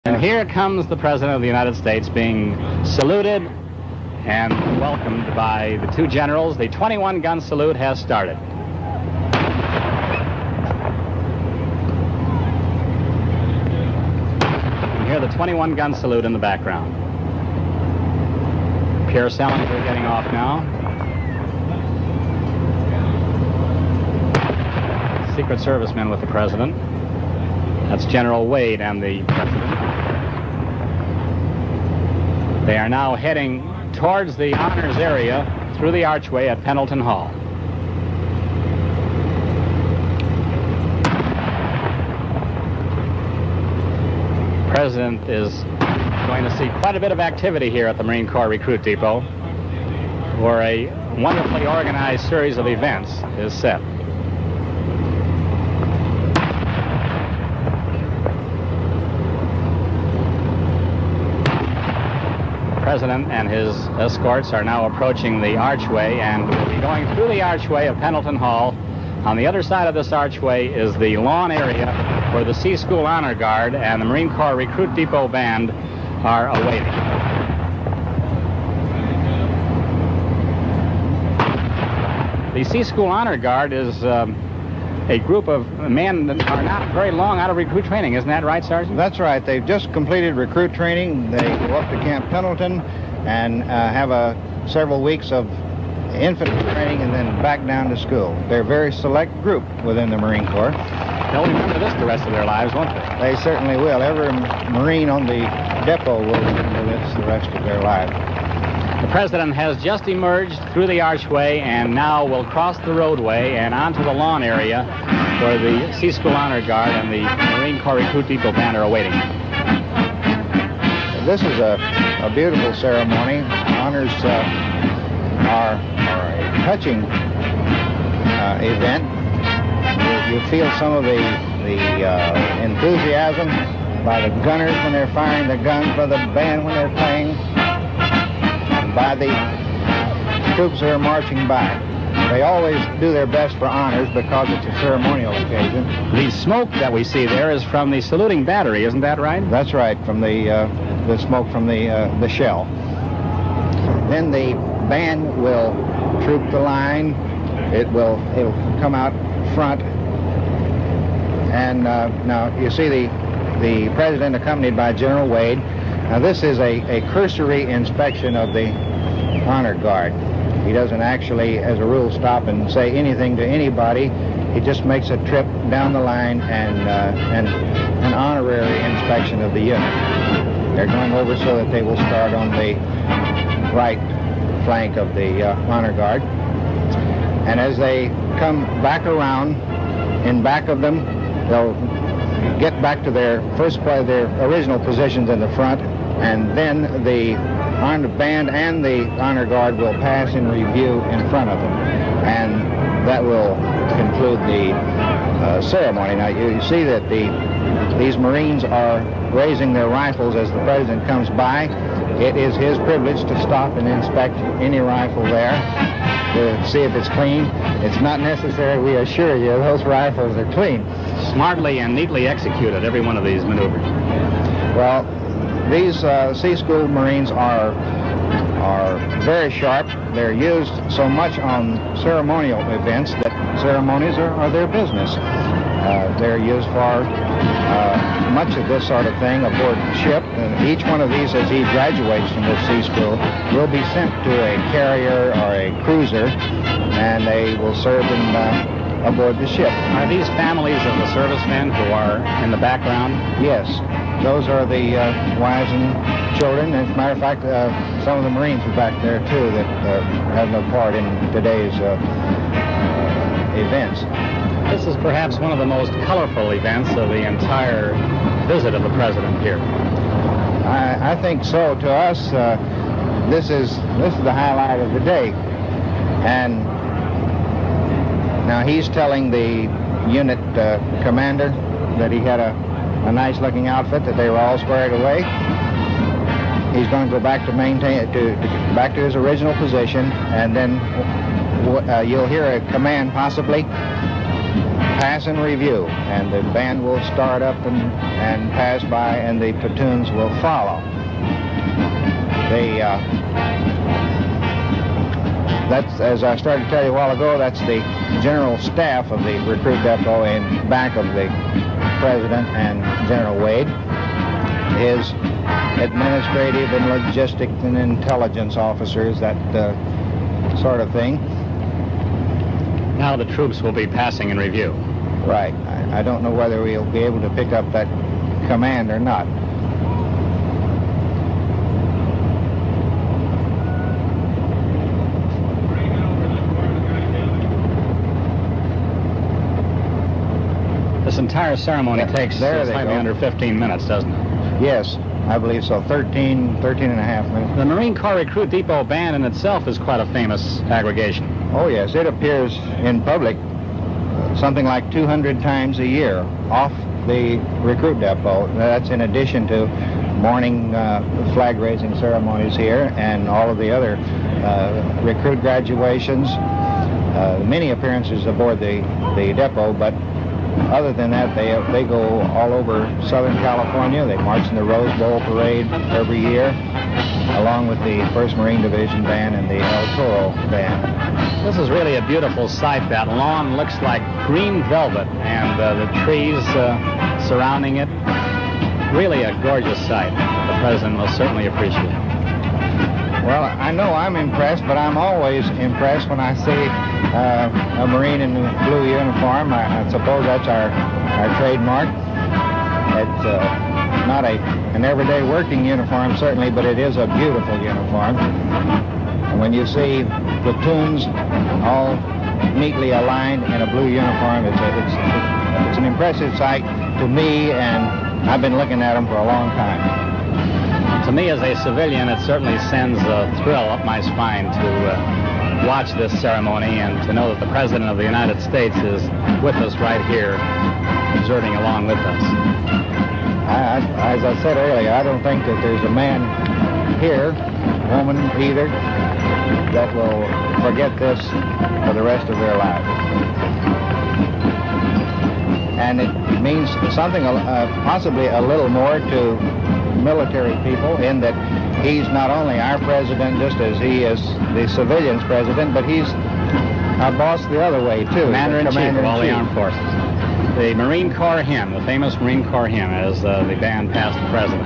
And here comes the President of the United States being saluted and welcomed by the two generals. The 21-gun salute has started. You hear the 21-gun salute in the background. Pierre Salinger getting off now. Secret Servicemen with the President. That's General Wade and the President. They are now heading towards the honors area through the archway at Pendleton Hall. The President is going to see quite a bit of activity here at the Marine Corps Recruit Depot, where a wonderfully organized series of events is set. The President and his escorts are now approaching the archway and will be going through the archway of Pendleton Hall. On the other side of this archway is the lawn area where the Sea School Honor Guard and the Marine Corps Recruit Depot Band are awaiting. The Sea School Honor Guard is a group of men that are not very long out of recruit training. Isn't that right, Sergeant? That's right. They've just completed recruit training. They go up to Camp Pendleton and have several weeks of infantry training and then back down to school. They're a very select group within the Marine Corps. They'll remember this the rest of their lives, won't they? They certainly will. Every Marine on the depot will remember this the rest of their lives. The President has just emerged through the archway and now will cross the roadway and onto the lawn area where the Sea School Honor Guard and the Marine Corps Recruit Depot Band are awaiting. This is a beautiful ceremony. Honors are a touching event. You feel some of the enthusiasm by the gunners when they're firing the guns, by the band when they're playing, by the troops who are marching by. They always do their best for honors because it's a ceremonial occasion. The smoke that we see there is from the saluting battery, isn't that right? That's right, from the smoke from the shell. Then the band will troop the line. It'll come out front. And now you see the President accompanied by General Wade. Now this is a cursory inspection of the honor guard. He doesn't actually, as a rule, stop and say anything to anybody. He just makes a trip down the line and an honorary inspection of the unit. They're going over so that they will start on the right flank of the honor guard. And as they come back around, in back of them, they'll get back to their original positions in the front, and then the honor band and the honor guard will pass in review in front of them, and that will conclude the ceremony. Now you see that these Marines are raising their rifles as the President comes by. It is his privilege to stop and inspect any rifle there to see if it's clean. It's not necessary, we assure you, those rifles are clean. Smartly and neatly executed, every one of these maneuvers. Well, these Sea School Marines are very sharp. They're used so much on ceremonial events that ceremonies are their business. They're used for much of this sort of thing aboard ship. And each one of these, as he graduates from the Sea School, will be sent to a carrier or a cruiser, and they will serve aboard the ship. Are these families of the servicemen who are in the background? Yes. Those are the wives and children. As a matter of fact, some of the Marines are back there, too, that have no part in today's events. This is perhaps one of the most colorful events of the entire visit of the President here. I think so. To us, this is the highlight of the day. And now he's telling the unit commander that he had a nice-looking outfit, that they were all squared away. He's going to go back to back to his original position, and then you'll hear a command possibly pass in review, and the band will start up and pass by, and the platoons will follow. That's, as I started to tell you a while ago, that's the general staff of the recruit depot in back of the President and General Wade. His administrative and logistic and intelligence officers, that sort of thing. Now the troops will be passing in review. Right. I don't know whether we'll be able to pick up that command or not. This entire ceremony takes slightly under 15 minutes, doesn't it? Yes, I believe so. 13 and a half minutes. The Marine Corps Recruit Depot Band in itself is quite a famous aggregation. Oh, yes. It appears in public something like 200 times a year off the recruit depot. That's in addition to morning flag-raising ceremonies here and all of the other recruit graduations. Many appearances aboard the depot, but other than that, they go all over Southern California. They march in the Rose Bowl Parade every year, along with the 1st Marine Division Band and the El Toro Band. This is really a beautiful sight. That lawn looks like green velvet, and the trees surrounding it. Really a gorgeous sight. The President will certainly appreciate. Well, I know I'm impressed, but I'm always impressed when I see a Marine in a blue uniform. I suppose that's our trademark. It's not an everyday working uniform, certainly, but it is a beautiful uniform. And when you see platoons all neatly aligned in a blue uniform, it's an impressive sight to me, and I've been looking at them for a long time. To me, as a civilian, it certainly sends a thrill up my spine to watch this ceremony and to know that the President of the United States is with us right here, observing along with us. As I said earlier, I don't think that there's a man here, woman either, that will forget this for the rest of their lives. And it means something, possibly a little more to military people, in that he's not only our president just as he is the civilians' president, but he's our boss the other way too. Commander-in-Chief of all the armed forces. The Marine Corps hymn, the famous Marine Corps hymn, as the band passed the President.